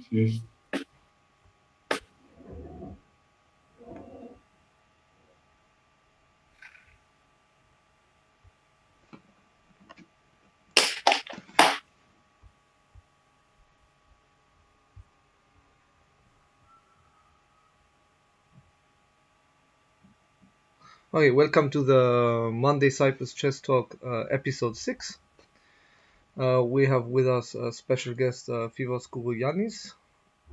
Okay. Okay, welcome to the Monday Cyprus Chess Talk episode 6. We have with us a special guest, Fivos Kourouyiannis.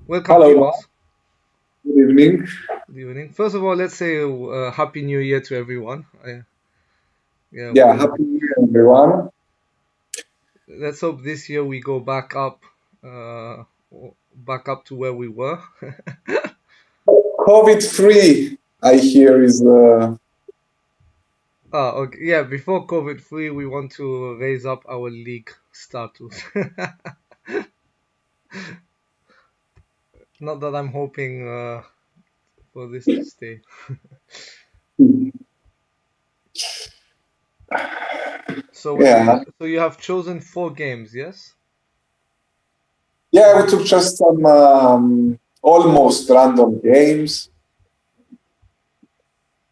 Welcome, Hello, Fivos. good evening. Good evening. First of all, let's say Happy New Year to everyone. Yeah, Yeah, happy New Year, everyone. let's hope this year we go uh, back up to where we were. COVID-free, I hear, is Okay. Yeah, before COVID-free, we want to raise up our league status. Not that I'm hoping for this to stay. So yeah. you have chosen 4 games, yes? Yeah, we took just some almost random games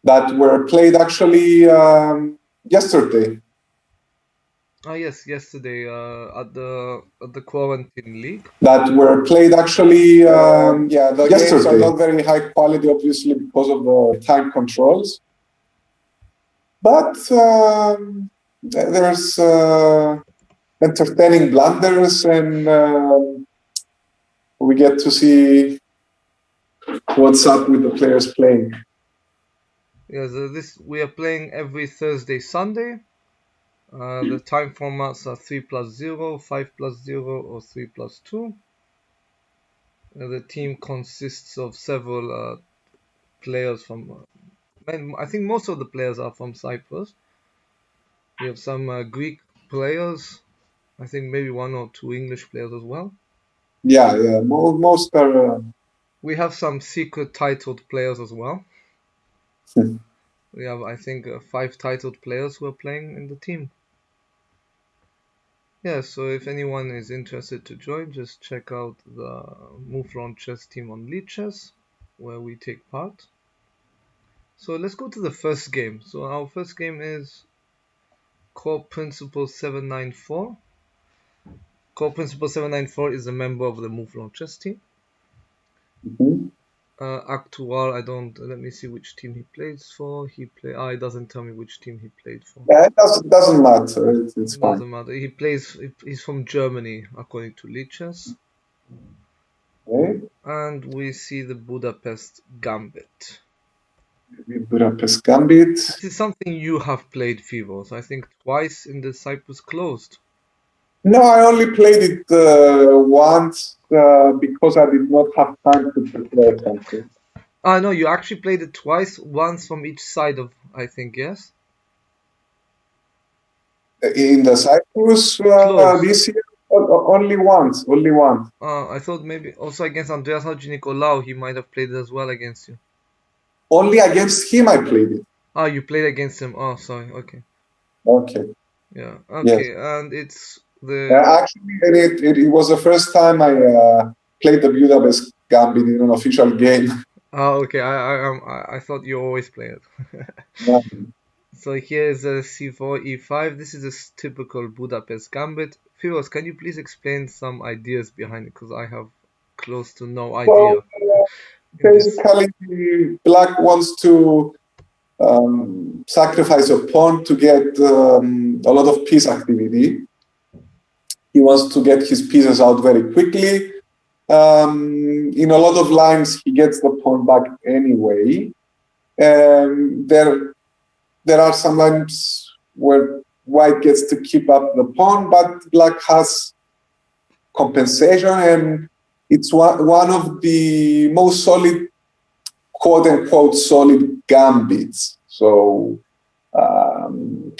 that were played actually yesterday. Ah, yes, yesterday at the Quarantine League. That were played actually, yeah, the games are not very high quality, obviously, because of the time controls. But there's entertaining blunders, and we get to see what's up with the players playing. Yes, this we are playing every Thursday, Sunday. The time formats are 3+0, 5+0, or 3+2. The team consists of several players from. I think most of the players are from Cyprus. We have some Greek players. I think maybe 1 or 2 English players as well. Yeah. Most are. We have some secret titled players as well. We have, I think, 5 titled players who are playing in the team. Yeah, so if anyone is interested to join, just check out the Mouflon Chess Team on Lichess, where we take part. So let's go to the first game. So our first game is Core Principal 794. Core Principal 794 is a member of the Mouflon Chess Team. Mm-hmm. Actual, I don't. Let me see which team he plays for. It doesn't tell me which team he played for. Yeah, it doesn't matter. It's It fine. doesn't matter. He's from Germany, according to Lichess. Okay. And we see the Budapest Gambit. Budapest Gambit. This is something you have played, Fivos. I think twice in the Cyprus Closed. No, I only played it once because I did not have time to prepare something. No, you actually played it twice, once from each side of, I think, yes? In the Cyprus this year, only once. I thought maybe also against Andreas Hadjinicolaou, he might have played it as well against you. Only against him I played it. You played against him. Oh, sorry. Okay. Okay. Yeah. Okay. Yes. And it's the Actually, it was the first time I played the Budapest Gambit in an official game. Okay. I thought you always play it. Yeah. So here's a c4 e5. This is a typical Budapest Gambit. Fivos, can you please explain some ideas behind it? Because I have close to no idea. Well, basically, Black wants to sacrifice a pawn to get a lot of piece activity. He wants to get his pieces out very quickly. In a lot of lines, he gets the pawn back anyway. There are some lines where White gets to keep up the pawn, but Black has compensation, and it's one of the most solid, quote-unquote, solid gambits. So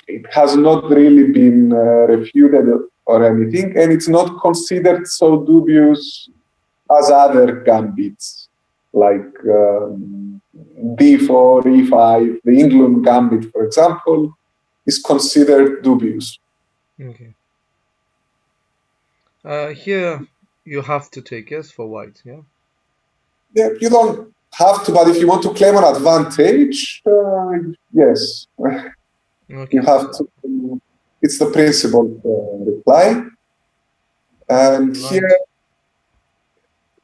it has not really been refuted or anything, and it's not considered so dubious as other gambits, like d4, e5. The England gambit, for example, is considered dubious. Okay. Here You have to take, yes, for white, yeah? Yeah, you don't have to, but if you want to claim an advantage, yes, Okay, you have to. It's the principal reply. And here,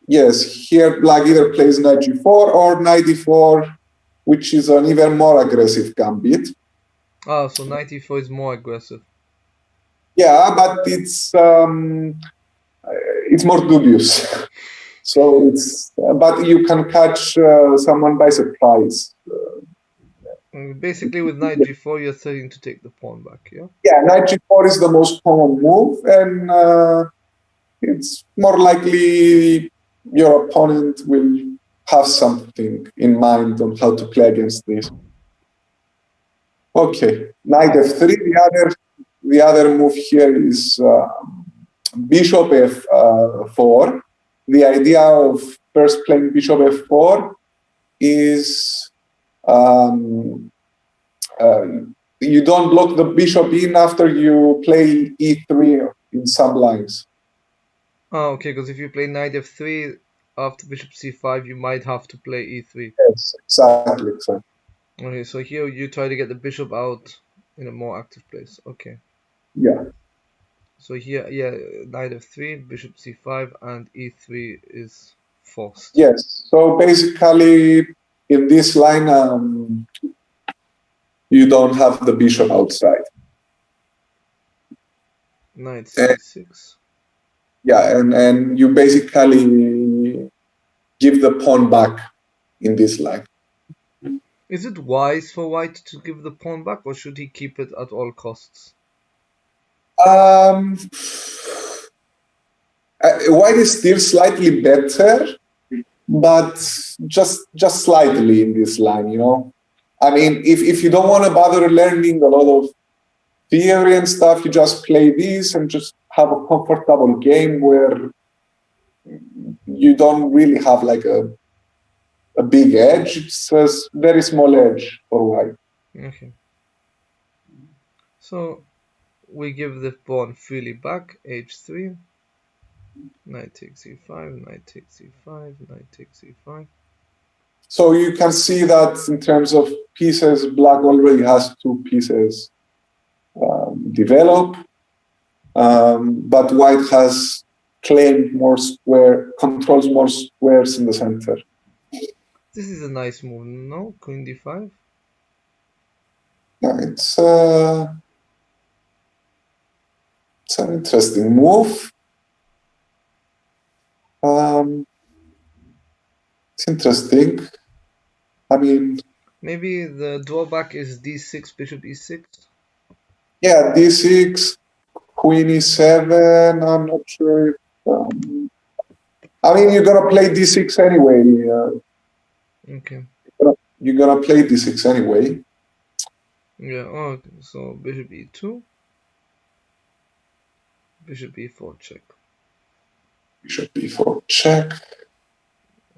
yes, here black either plays knight g4 or knight d4, which is an even more aggressive gambit. Ah, so knight e4 is more aggressive. Yeah, but it's more dubious. So but you can catch someone by surprise. Basically, with knight g4, you're threatening to take the pawn back, yeah? Yeah, knight g4 is the most common move, and it's more likely your opponent will have something in mind on how to play against this. Okay, knight f3. The other move here is bishop f4. The idea of first playing bishop f4 is you don't block the bishop in after you play e3 in some lines. Oh, okay, because if you play knight f3 after bishop c5, you might have to play e3. Yes, exactly. Okay, so here you try to get the bishop out in a more active place. Okay. Yeah. So here, yeah, knight f3, bishop c5, and e3 is forced. Yes. So basically, in this line, you don't have the bishop outside. Knight c6. Yeah, and you basically give the pawn back in this line. Is it wise for white to give the pawn back, or should he keep it at all costs? White is still slightly better, but just slightly in this line, you know. I mean, if you don't want to bother learning a lot of theory and stuff, you just play this and just have a comfortable game where you don't really have like a big edge. It's a very small edge for white. Okay. So we give the pawn freely back, h3. Knight takes e5, knight takes e5, knight takes e5. So you can see that in terms of pieces, black already has two pieces developed, but white has claimed more controls more squares in the center. This is a nice move, no? Queen d5? Yeah, it's an interesting move. It's interesting. I mean, maybe the drawback is d6, bishop e6. Yeah, d6, queen e7. I'm not sure if. I mean, you're gonna play d6 anyway. Okay. You're gonna play d6 anyway. Yeah. Oh, okay. So bishop e2, bishop e4 check. Bishop e4 check.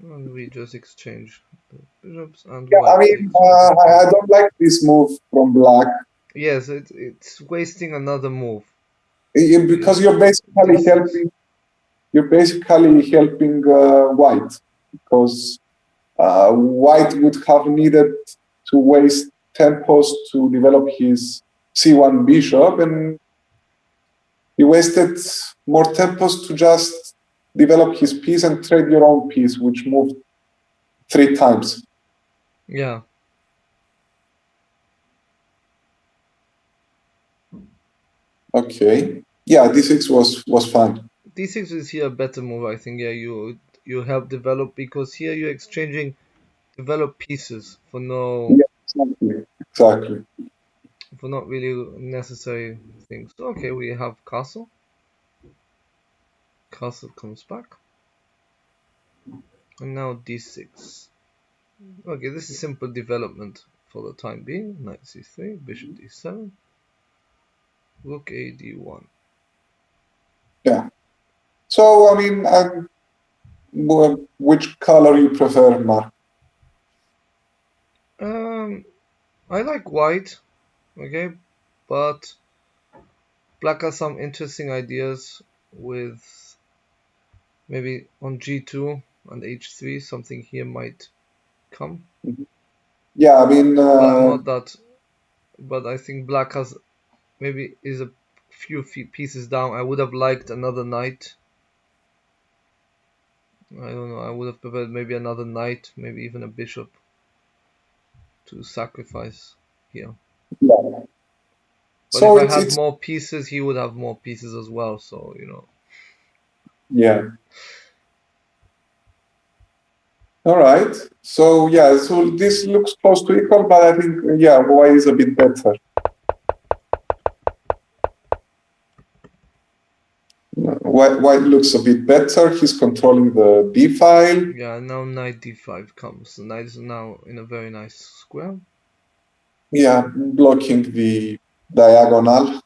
And we just exchange the bishops and Yeah, white I mean, I don't like this move from black. Yes, it's wasting another move. Because you're basically helping. You're basically helping white, because white would have needed to waste tempos to develop his c1 bishop, and he wasted more tempos to just develop his piece and trade your own piece, which moved 3 times. Yeah. Okay. Yeah, d6 was fine. d6 is here a better move, I think. Yeah, you help develop, because here you're exchanging develop pieces for no. Yeah, exactly. For not really necessary things. Okay, we have castle. Castle comes back. And now d6. Okay, this is simple development for the time being. Knight c3, bishop d7, rook a d1. Yeah. So, I mean, which color you prefer, Mark? I like white, okay, but black has some interesting ideas with Maybe on g2 and h3, something here might come. Yeah, I mean, Not that, but I think black has maybe is a few pieces down. I would have liked another knight. I don't know. I would have preferred maybe another knight, maybe even a bishop to sacrifice here. yeah. But So if I had it's more pieces, he would have more pieces as well. So, you know. yeah. All right. So yeah, so this looks close to equal, but I think yeah, white is a bit better. White looks a bit better. He's controlling the d file. Yeah, now knight d5 comes. The knight is now in a very nice square. Yeah, blocking the diagonal.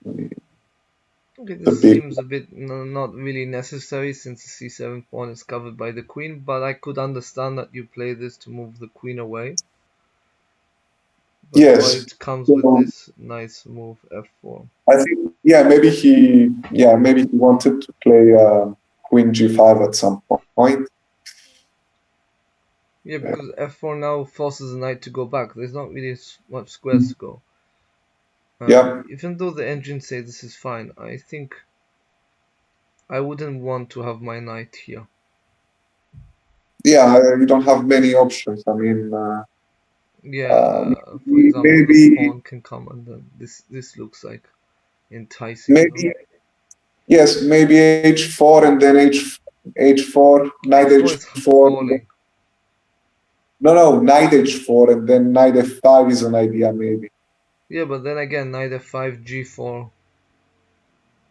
Okay, this seems a bit not really necessary since the c7 pawn is covered by the queen, but I could understand that you play this to move the queen away. But Yes. white comes with this nice move f4. I think maybe he wanted to play queen g5 at some point. Yeah, because f4 now forces the knight to go back. There's not really much squares to go. Yeah. Even though the engines say this is fine, I think I wouldn't want to have my knight here. Yeah, you don't have many options. I mean, for example, maybe the pawn can come, and then this looks like enticing. Maybe yes, maybe h4 and then h4, knight h4. No, knight h4 and then knight f5 is an idea maybe. Yeah, but then again, knight f5, g4.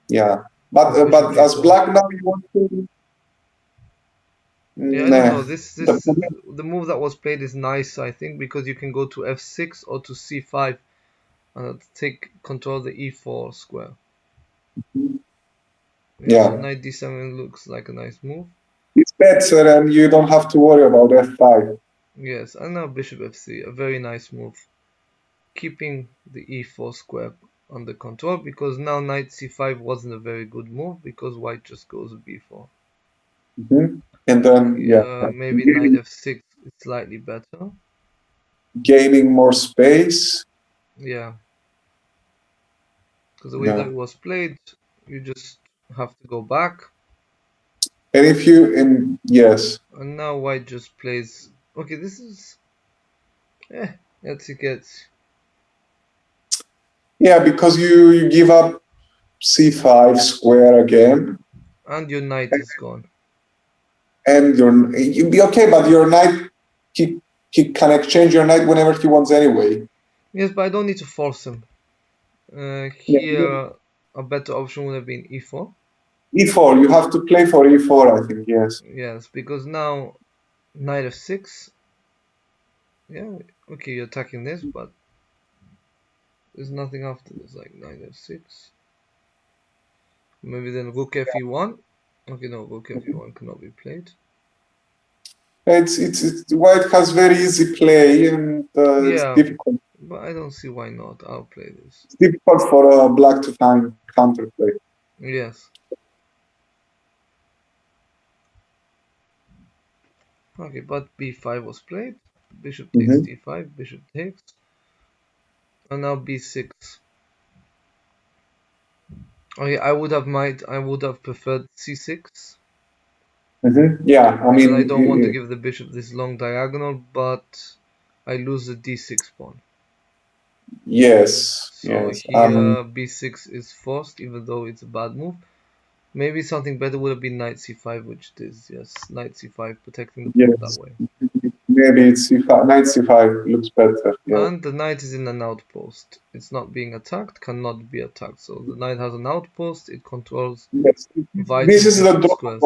Yeah, but as black now you want to. Yeah, I don't know. The move that was played is nice, I think, because you can go to f6 or to c5 and control the e4 square. Yeah, so knight d7 looks like a nice move. It's better, and you don't have to worry about f5. Yes, and now bishop f3, a very nice move, keeping the e4 square under control, because now knight c5 wasn't a very good move because white just goes b4. And then maybe knight f6 is slightly better, gaining more space. Yeah, because the way that it was played, you just have to go back. And if you yes. And now white just plays. Okay, this is. Let's see, gets. Yeah, because you give up c5 square again. And your knight is gone. And you'd be okay, but your knight, he can exchange your knight whenever he wants anyway. Yes, but I don't need to force him. Here, a better option would have been e4. E4, you have to play for e4, I think, yes. Yes, because now knight f6. Yeah, okay, you're attacking this, but there's nothing after this, like knight f6. Maybe then rook fe1. Okay, no, rook fe1 cannot be played. It's white has very easy play, and it's difficult. But I don't see why not. I'll play this. It's difficult for black to find counterplay. Yes. Okay, but b5 was played. Bishop takes d5. Bishop takes. And now b6. Okay, I would have preferred c6. Yeah, I mean, I don't want to give the bishop this long diagonal, but I lose the d6 pawn. Yes. So here b6 is forced, even though it's a bad move. Maybe something better would have been knight c5, which it is. Yes, knight c5, protecting the pawn that way. Maybe it's c5. Knight c5 looks better. Yeah. And the knight is in an outpost. It's not being attacked, cannot be attacked. So the knight has an outpost. It controls vital this is the squares.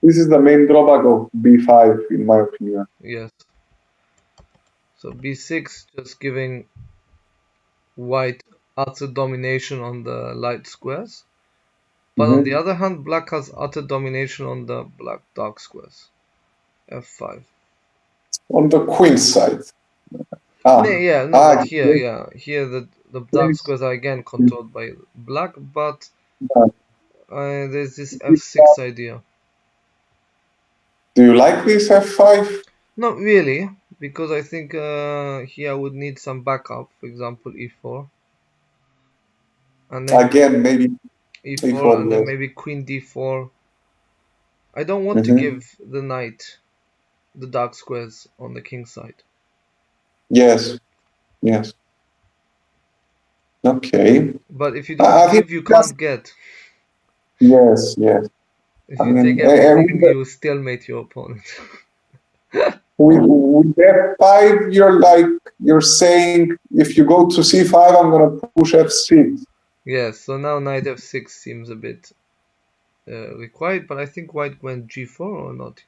This is the main drawback of b5, in my opinion. Yes. So b6 just giving white utter domination on the light squares. But on the other hand, black has utter domination on the black dark squares. f5. On the queen side. But here, here the dark squares are again controlled by black, but There's this f6 idea. Do you like this f5? Not really, because I think here I would need some backup. For example, e4, and then Again, maybe e4, and e4, then yes. maybe queen d4. I don't want to Mm-hmm. give the knight the dark squares on the king side. Yes, yes. Okay. But if you don't I think give, you that's, can't get. yes, yes. If I you take mean, everything, you stalemate your opponent. with f5, you're saying if you go to c5, I'm gonna push f6. Yes, so now knight f6 seems a bit required, but I think white went g4 or not.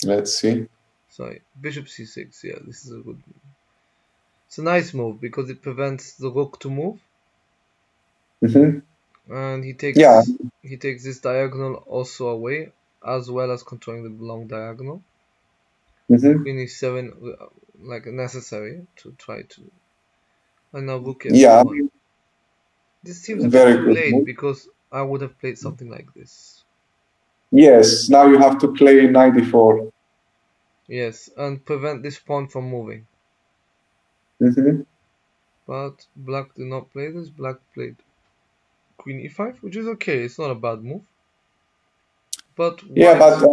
Let's see. Sorry, bishop c6. Yeah, this is a good. It's a nice move because it prevents the rook to move, Mm-hmm. and Yeah. he takes this diagonal also away, as well as controlling the long diagonal. Mm-hmm. Queen e7, like necessary to try to. And now rook Yeah. f1. This seems a bit Very too good late move. because I would have played something like this. Yes. Now you have to play 94. Yes, and prevent this pawn from moving. Mm-hmm. But black did not play this. Black played queen e5, which is okay. It's not a bad move. But Yeah, white but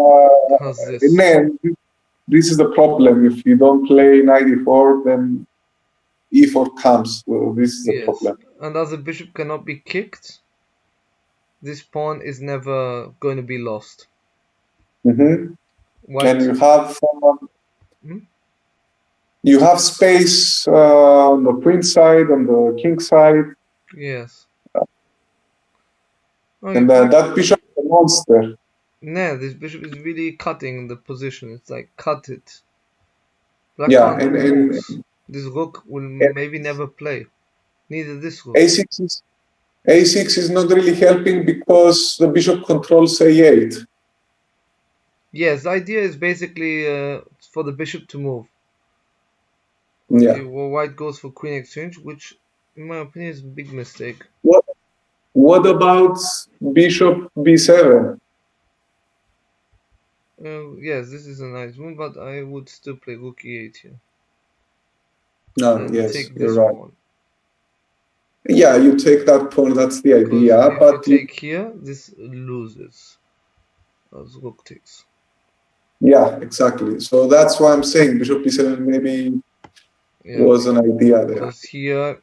has this. man, this is the problem. If you don't play 94, then e4 comes. Well, this is the Yes, problem. and as the bishop cannot be kicked, this pawn is never going to be lost. Mm-hmm. And White. Hmm? you have space on the queen side, on the king side, Yes. Oh, and that bishop is a monster. nah, this bishop is really cutting the position. It's like cut it. Black Yeah, can't do and moves. This rook will maybe never play. Neither this rook. a6 is not really helping because the bishop controls a8. Yes, the idea is basically for the bishop to move. Yeah. Well, white goes for queen exchange, which, in my opinion, is a big mistake. What about bishop b7? Yes, this is a nice move, but I would still play rook e8 here No, and yes, take you're this right. pawn. Yeah, you take that pawn, that's the Because idea, if you but take here, this loses as rook takes. yeah, exactly. So that's why I'm saying bishop b7 maybe was an idea there. Because here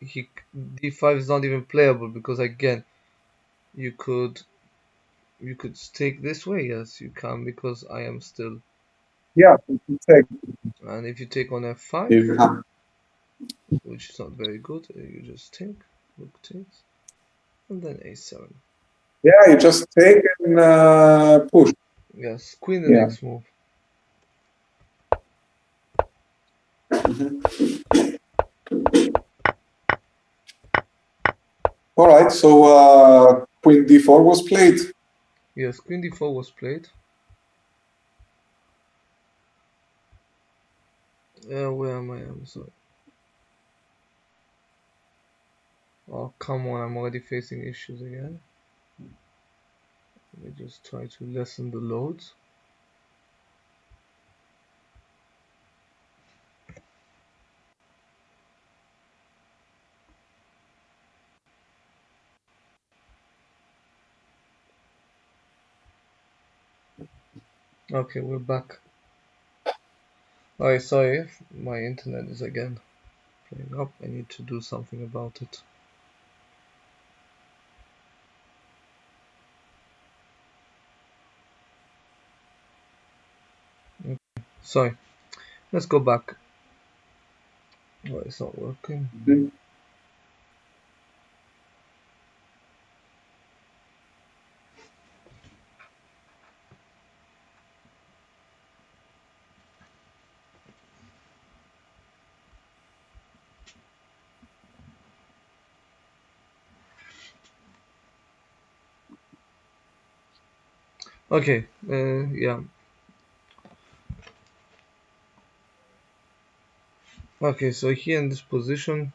d5 is not even playable because again you could take this way. Yes, you can because I am still. Yeah, you can take. And if you take on f5, You can. which is not very good, you just take, rook takes, and then a7. Yeah, you just take and push. Yes, queen the Yeah. next move. All right, so queen d4 was played. Yes, queen d4 was played. Where am I? I'm sorry. Oh, come on, I'm already facing issues again. Let me just try to lessen the loads. Okay, we're back. Alright, sorry, my internet is again playing up. I need to do something about it. Okay, sorry. Let's go back. Oh, it's not working. Mm-hmm. Okay, yeah. Okay, so here in this position,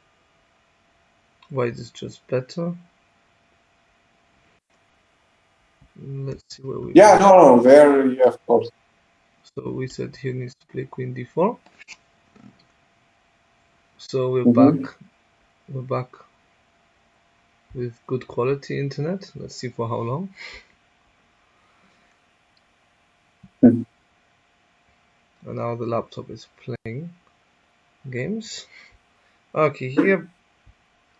white is just better. Let's see where we Yeah, go. no, there, yeah, of course. So we said he needs to play queen d4. So we're Mm-hmm. back. We're back with good quality internet. Let's see for how long. Mm-hmm. And now the laptop is playing games. Okay, here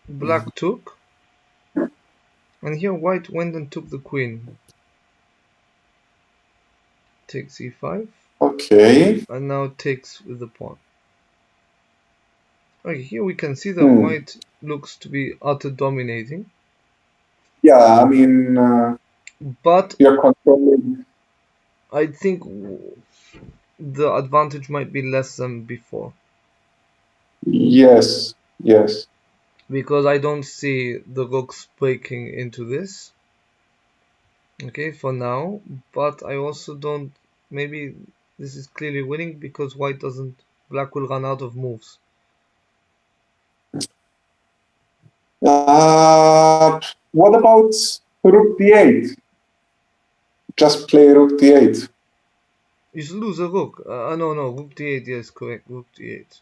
black took. And here white went and took the queen. Takes e5. Okay. And now takes with the pawn. Okay, here we can see that Hmm. white looks to be utter dominating. Yeah, I mean, But you're controlling. I think the advantage might be less than before. Yes, yes. Because I don't see the rooks breaking into this. Okay, for now. But I also don't. Maybe this is clearly winning because white doesn't. Black will run out of moves. What about rook d8? Just play rook d8. You should lose a rook. No, rook d8. Yes, correct. Rook d8.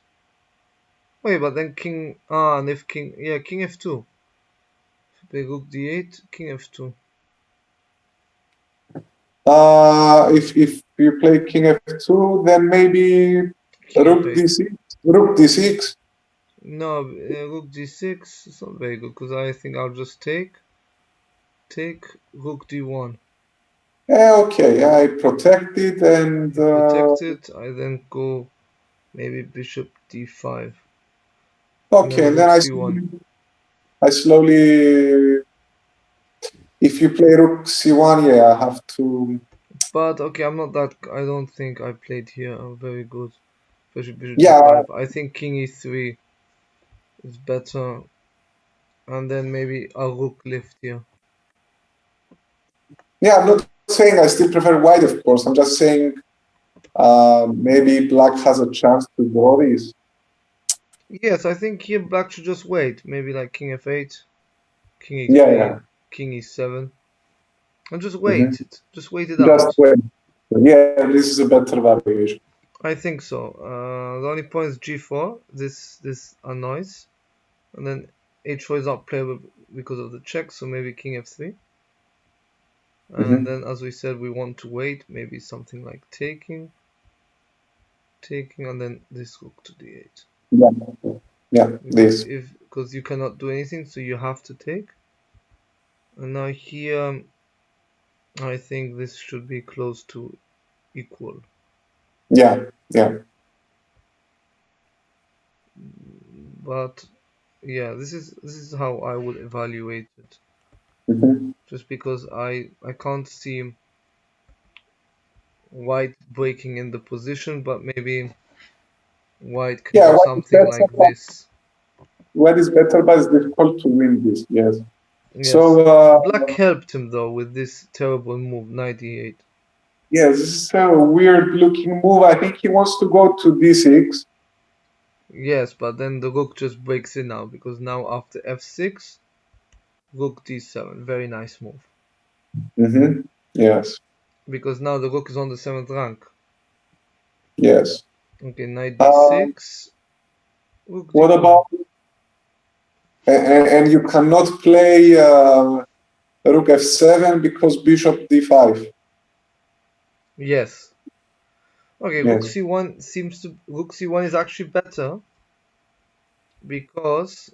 Wait, but then king. And if king. Yeah, king f2. Play rook d8, king f2. If you play king f2, then maybe King rook f8. d6. Rook d6. No, rook d6 is not very good because I think I'll just take rook d1. Okay, I protect it and You protect it. I then go maybe bishop d5 and okay, then and then rook c1. I slowly. If you play rook c1, yeah, I have to. But okay, I'm not that. I don't think I played here very good. Bishop Yeah, d5. I think king e3 is better, and then maybe a rook lift here. yeah. I'm not saying I still prefer white, of course. I'm just saying maybe black has a chance to draw this. Yes, I think here black should just wait. Maybe like king f8, king Yeah, e3, yeah. king e7, and just Hmm. wait it. Just wait it Just out. wait. Yeah, this is a better variation. I think so. The only point is g4. This annoys, and then h4 is not playable because of the check. So maybe king f3, and Hmm. then as we said, we want to wait. Maybe something like taking, and then this rook to d8. Yeah, yeah. Because This. because you cannot do anything, so you have to take. And now here, I think this should be close to equal. Yeah, yeah. But yeah, this is how I would evaluate it. Hmm. Just because I can't see white breaking in the position, but maybe white can Yeah, do something like this. what is better, but it's difficult to win this. Yes. Yes. So, Black helped him though with this terrible move, knight e8. yes, this is a weird looking move. I think he wants to go to d6. Yes, but then the rook just breaks in now because now after f6, rook d7. Very nice move. Hmm. Yes, Because now the rook is on the 7th rank. yes. Okay, knight Uh, d6, rook what d1. about, and you cannot play rook f7 because bishop d5. Yes. Okay, rook Yes. c1 rook c1 is actually better because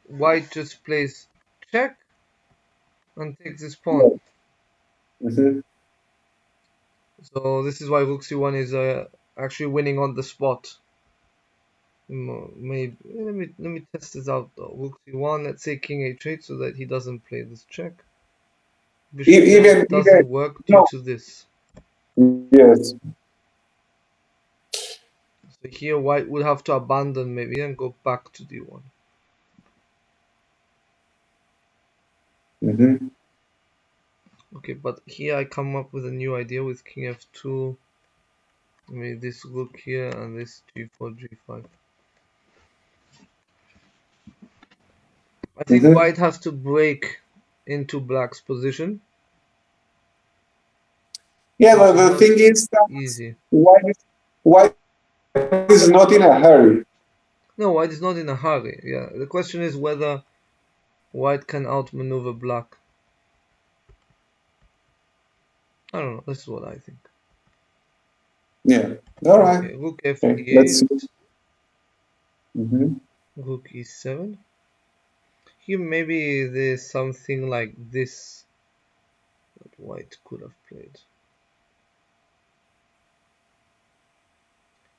white just plays check and takes this pawn. Hmm. So this is why rook c1 is actually winning on the spot. Maybe let me test this out though. Rook c1, let's say king h8 so that he doesn't play this check. Bishop Even, f8 doesn't work due no. to this. Yes. So here white would have to abandon maybe and go back to d1. Hmm. Okay, but here I come up with a new idea with king f2. Maybe this rook here and this g4, g5. I think Hmm. white has to break into black's position. Yeah, the thing is that easy. white is not in a hurry. No, white is not in a hurry. Yeah, the question is whether white can outmaneuver black. I don't know. This is what I think. Yeah. All right. Okay, rook f8. Okay. Let's see. Rook e7. Here maybe there's something like this that white could have played.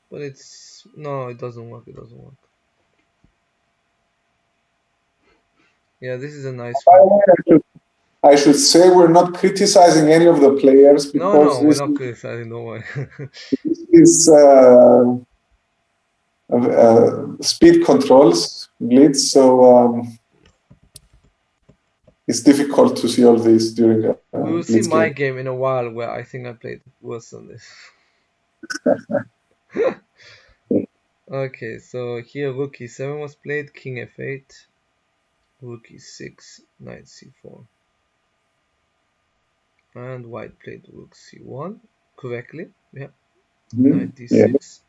But it's... no, it doesn't work. It doesn't work. Yeah, this is a nice move. I should say we're not criticizing any of the players because No, we're not criticizing. No way. this is speed controls blitz, so it's difficult to see all this during a We will see blitz my game. game in a while where I think I played worse than this. Okay, so here rook e7 was played, king f8, rook e6, knight c4. And white played rook c1 correctly. Yeah, knight d6.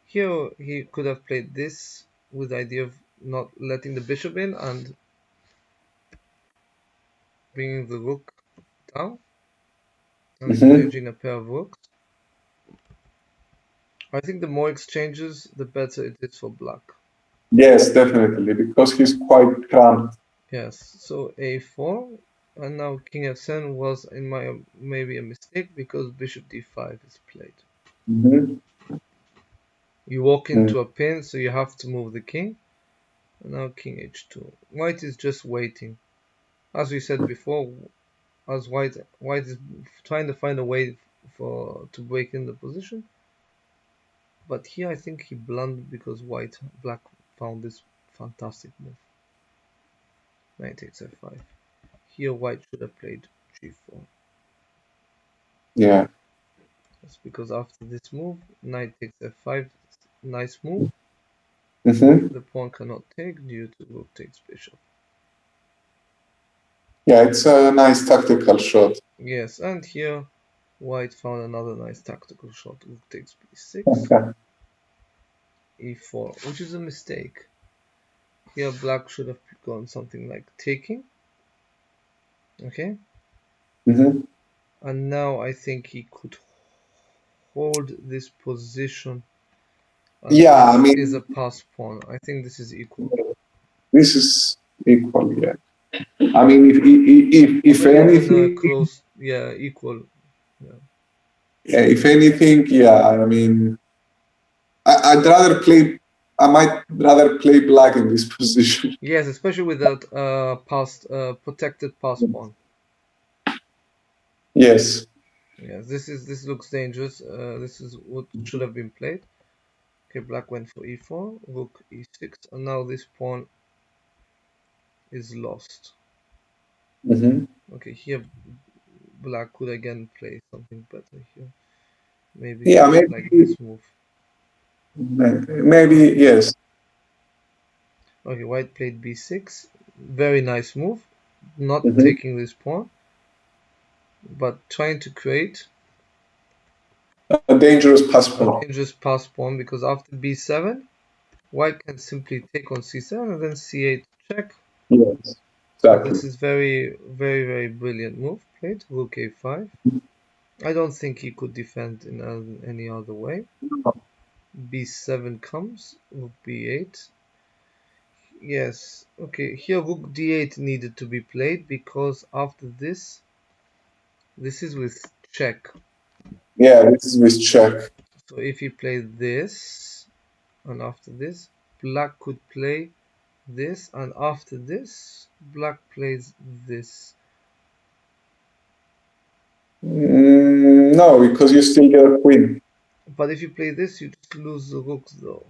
Here he could have played this with the idea of not letting the bishop in and bringing the rook down and exchanging a pair of rooks. I think the more exchanges, the better it is for black. Yes, definitely, because he's quite cramped. Yes, so a4, and now king f7 was, in my maybe a mistake because bishop d5 is played. You walk into a pin, so you have to move the king. And now king h2. White is just waiting. As we said before, as white is trying to find a way to break in the position. But here I think he blundered because black found this fantastic move. Knight takes f5. Here white should have played g4. Yeah. That's because after this move, knight takes f5, nice move. The pawn cannot take due to rook takes bishop. Yeah, it's a nice tactical shot. Yes, and here white found another nice tactical shot. Rook takes b6, e4, which is a mistake. Here black should have gone something like taking. Okay. And now I think he could hold this position. Yeah, I mean, is a pass pawn. I think this is equal. This is equal, yeah. I mean, if anything, close, yeah, equal. Yeah, if anything, yeah. I mean, I'd rather play. I might rather play black in this position. Yes, especially with that protected pass pawn. Yes. Yes, this looks dangerous. This is what should have been played. Okay, black went for e4, rook e6, and now this pawn is lost. Okay, here black could again play something better here. Maybe like this move. Maybe yes. Okay, white played b6. Very nice move. Not taking this pawn, but trying to create a dangerous pass pawn. A dangerous pass pawn because after b7, white can simply take on c7 and then c8 check. Yes, exactly. This is very, very, very brilliant move played. Rook a5. I don't think he could defend in any other way. b7 comes. Rook b8. Yes. Okay. Here rook d8 needed to be played because after this is with check. Yeah, this is with check. So if he played this and after this, black could play this, and after this, black plays this. No, because you still get a queen. But if you play this, you just lose the rooks, though.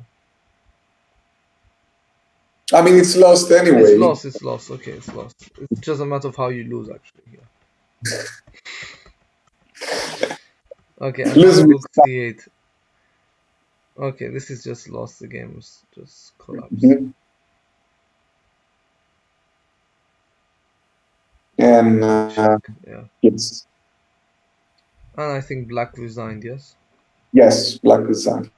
I mean, it's lost anyway. It's lost. Okay, it's lost. It's just a matter of how you lose, actually. Here. Okay, and now rook c8. Okay, this is just lost. The game is just collapsed. And yeah. Yes. And I think black resigned, yes? Yes, black resigned.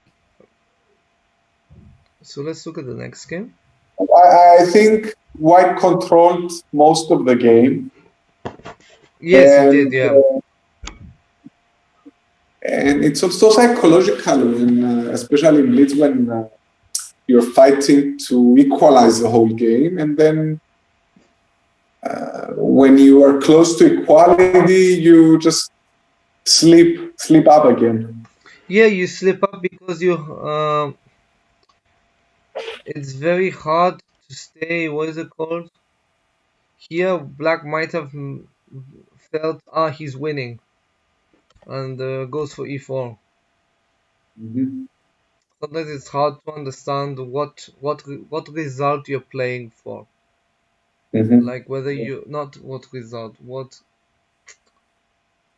So let's look at the next game. I think white controlled most of the game. Yes, it did, yeah. And it's also psychological, when, especially in blitz, when you're fighting to equalize the whole game, and then when you are close to equality, you just sleep up again. Yeah, you slip up because it's very hard to stay, what is it called? Here, black might have felt, he's winning, and goes for e4. Mm-hmm. Sometimes it's hard to understand what result you're playing for. Mm-hmm. Like whether you not what result,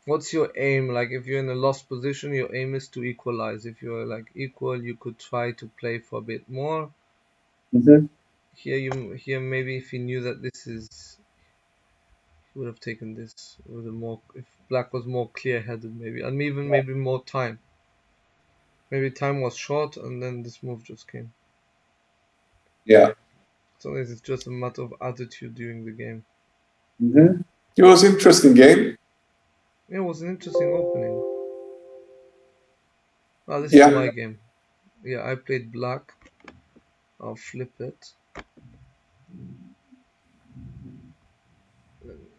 what's your aim? Like if you're in a lost position, your aim is to equalize. If you're like equal, you could try to play for a bit more. Mm-hmm. Here maybe if he knew that this is, he would have taken this with a more, if black was more clear-headed maybe, and even maybe more time. Maybe time was short and then this move just came. Yeah. Sometimes it's just a matter of attitude during the game. Mm-hmm. It was an interesting game. Yeah, it was an interesting opening. This is Yeah. my game. Yeah, I played black. I'll flip it.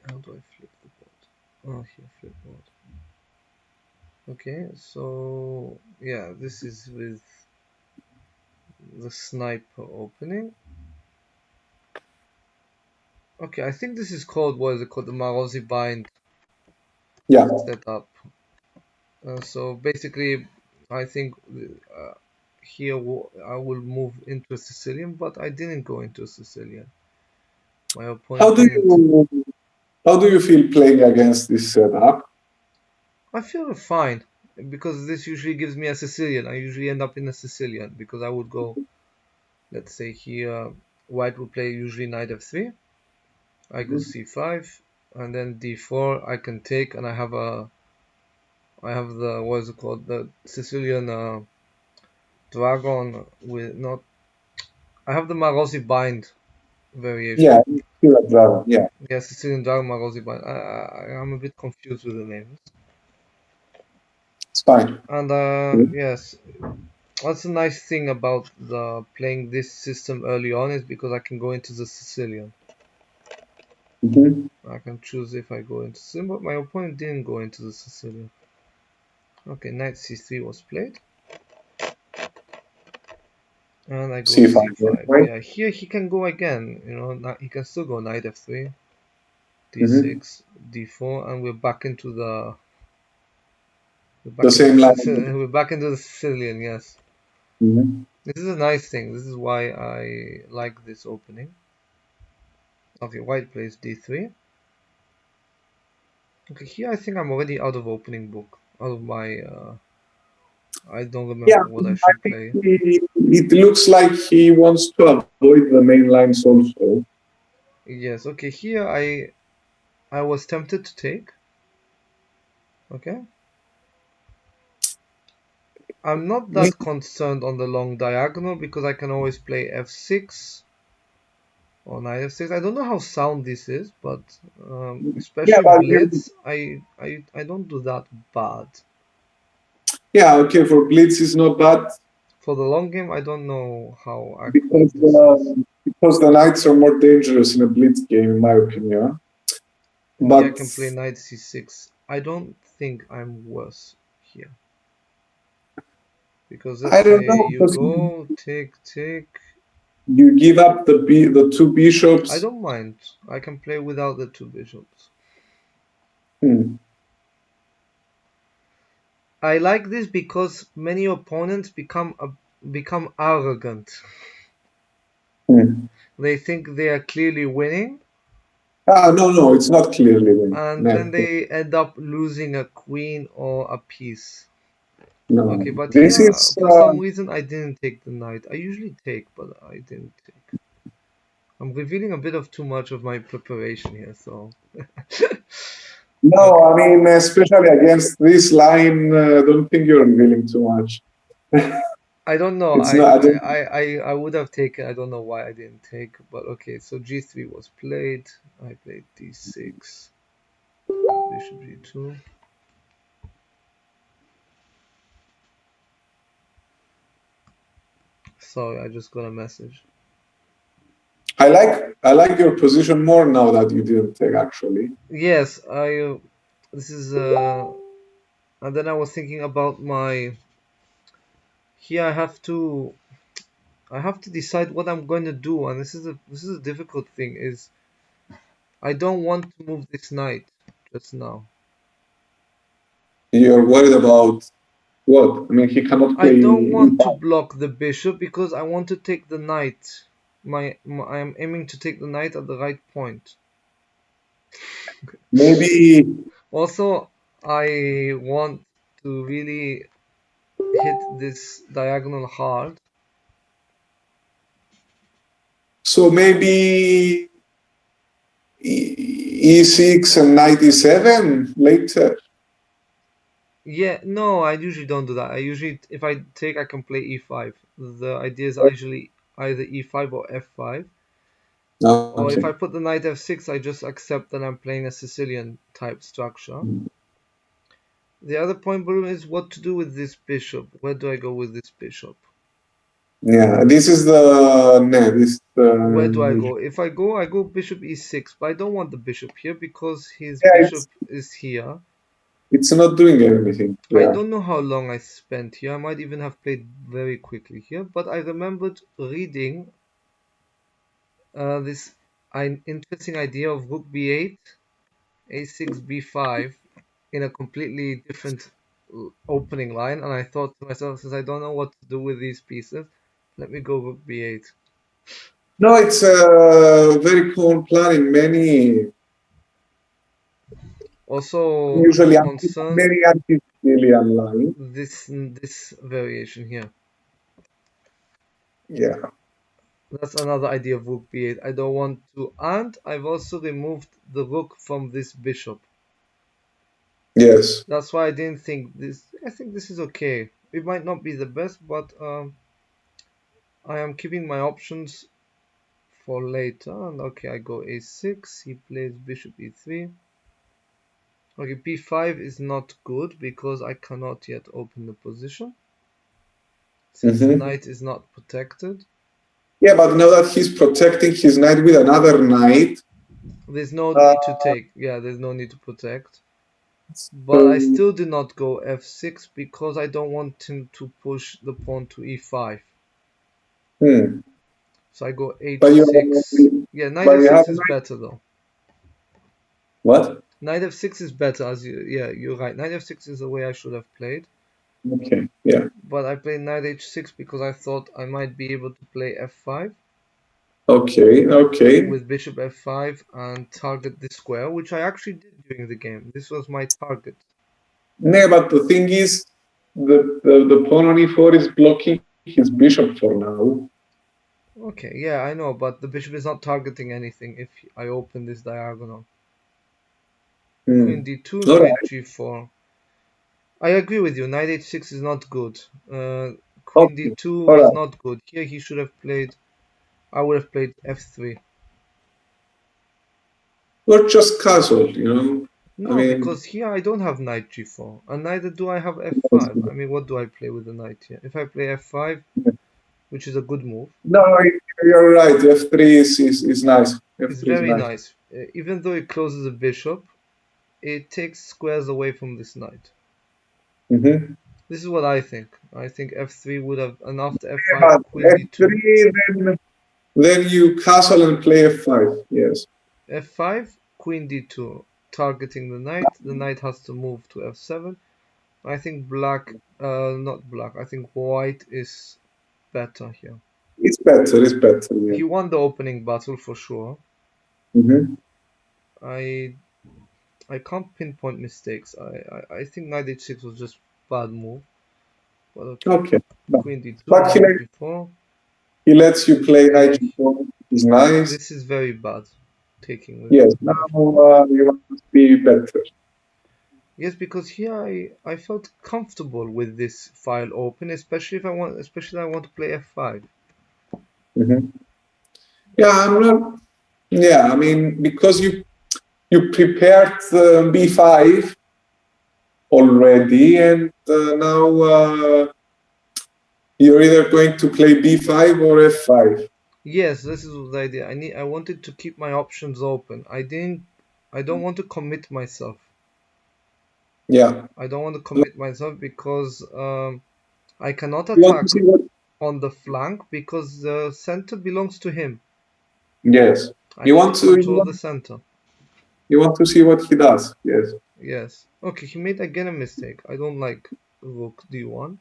How do I flip the board? Oh, here, flip board. Okay, so yeah, this is with the sniper opening. Okay, I think this is called, what is it called? The Marosi bind Yeah. setup. So basically, I think here I will move into a Sicilian, but I didn't go into a Sicilian. My How opponent do didn't. you how do you feel playing against this setup? I feel fine because this usually gives me a Sicilian. I usually end up in a Sicilian because I would go, let's say here, white would play usually knight f3. I go c5 and then d4. I can take, and I have the, what is it called, the Sicilian dragon with not. I have the Marosi bind Yeah, variation. still a dragon. Yeah. Yeah, Sicilian dragon Marosi bind. I'm a bit confused with the names. It's fine. And yes, what's the nice thing about the playing this system early on is because I can go into the Sicilian. Mm-hmm. I can choose if I go into Sicilian, but my opponent didn't go into the Sicilian. Okay, knight c3 was played. And I go C5, c5. right? Yeah, here he can go again. You know, he can still go knight f3, Mm-hmm. d6, d4, and we're back into the The same line. We're back into the Sicilian. Yes, Mm-hmm. this is a nice thing. This is why I like this opening. Okay, white plays d3. Okay, here I think I'm already out of opening book. Out of my, I don't Yeah, remember what I I should think play. it looks like he wants to avoid the main lines also. Yes, okay, here I was tempted to take. Okay. I'm not that concerned on the long diagonal because I can always play f6 or knight f6. I don't know how sound this is, but Yeah, especially but blitz, I don't do that bad. yeah, okay, for blitz is not bad For the long game, I don't know how accurate because this is. because the knights are more dangerous in a blitz game, in my opinion. Okay, I But can play knight c6. I don't think I'm worse here. Because I let's don't say know you because go, take. you give up the two I bishops. don't mind. I can play without the two bishops. Hmm. I like this because many opponents become arrogant. Hmm. They think they are clearly winning, No, it's not clearly winning. and then No, they end up losing a queen or a piece. no. Okay, but This here, is for some reason, I didn't take the knight. I usually take, but I didn't take. I'm revealing a bit of too much of my preparation here, so. No, I mean, especially against this line, I don't think you're revealing too much. I don't know. It's not. I don't. I would have taken. I don't know why I didn't take. But okay. So G3 was played. I played D6. Bishop G2. Sorry, I just got a message. I like your position more now that you didn't take actually. Yes, I. This is and then I was thinking about my. Here I have to decide what I'm going to do, and this is a difficult thing. Is I don't want to move this knight just now. You're worried about what? I mean, he cannot play. I don't want to block the bishop because I want to take the knight. I am aiming to take the knight at the right point. Maybe. Also, I want to really hit this diagonal hard. So maybe E6 and knight E7 later. Yeah, no, I usually don't do that. I usually, if I take, I can play E5. The idea is usually either E5 or F5. Or if I put the knight F6, I just accept that I'm playing a Sicilian type structure. The other point, Baru, is what to do with this bishop. Where do I go with this bishop? Yeah, this is Where do I go? If I go bishop E6, but I don't want the bishop here because his bishop is here. It's not doing anything. Yeah. I don't know how long I spent here. I might even have played very quickly here, but I remembered reading this interesting idea of rook b8, a6, b5 in a completely different opening line, and I thought to myself, since I don't know what to do with these pieces, let me go rook b8. No, it's a very common plan in many. Also, usually concern very anti-Sicilian line. This variation here. Yeah. That's another idea of rook b8. I don't want to, and I've also removed the rook from this bishop. Yes. That's why I didn't think this. I think this is okay. It might not be the best, but I am keeping my options for later. And okay, I go a6. He plays bishop e3. Okay, b5 is not good because I cannot yet open the position since the knight is not protected. Yeah, but now that he's protecting his knight with another knight, there's no need to take. Yeah, there's no need to protect. But I still did not go f6 because I don't want him to push the pawn to e5. So I go h6. Yeah, knight f6 is better though. What? Knight f6 is better, yeah, you're right. Knight f6 is the way I should have played. Okay, yeah. But I played knight h6 because I thought I might be able to play f5. Okay. With bishop f5 and target this square, which I actually did during the game. This was my target. No, but the thing is, the pawn on e4 is blocking his bishop for now. Okay, yeah, I know, but the bishop is not targeting anything if I open this diagonal. Queen d2, knight g4. I agree with you, knight h6 is not good. Queen d2 is not good. Here he should have played, I would have played f3. Or just castle, you know? No, because here I don't have knight g4, and neither do I have f5. I mean, what do I play with the knight here? If I play f5, which is a good move. No, you're right. F3 is nice. It's very nice. Even though it closes the bishop, it takes squares away from this knight. This is what I think. I think f3 would have, and after f5, queen d2. Then you castle and play f5. Yes. f5, queen d2, targeting the knight. The knight has to move to f7. I think not black. I think white is better here. It's better. Yeah. He won the opening battle for sure. I can't pinpoint mistakes. I think knight h6 was just bad move. But okay. Queen d2, but he lets you play knight g4. It's nice. This is very bad. Taking. Yes. Now you must be better. Yes, because here I felt comfortable with this file open, especially if I want to play f5. Mm-hmm. Yeah, I'm not. Yeah, I mean, because you prepared b5 already, and now you're either going to play b5 or f5. Yes, this is the idea. I wanted to keep my options open. I don't want to commit myself. Yeah. I don't want to commit myself because I cannot You want to attack see what? on the flank because the center belongs to him. Yes. I You need want to to control the center. you want to see what he does. Yes. Yes. Okay, he made again a mistake. I don't like rook d1.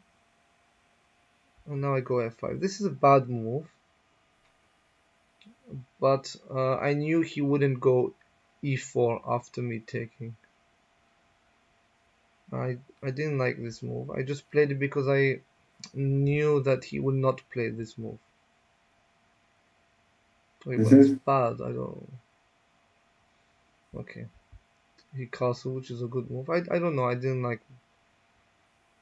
And now I go f5. This is a bad move, but I knew he wouldn't go e4 after me taking. I didn't like this move. I just played it because I knew that he would not play this move. Wait, but it's Mm-hmm. bad. I don't. Okay, he castle, which is a good move. I don't know. I didn't like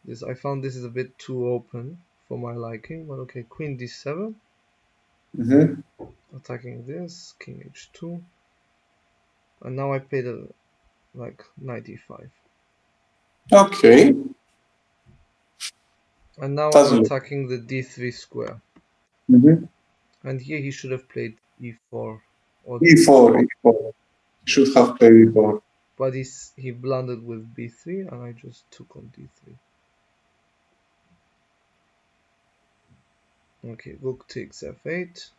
this. I found this is a bit too open for my liking. But okay, queen d7, Mm-hmm. attacking this, king h2, and now I played a like knight e5. Okay. And now I'm Doesn't look. attacking the d3 square. Mm-hmm. And here he should have played e4 or E4, E4. Should have played E4. but he blundered with b3 and I just took on d3. Okay, rook takes f8,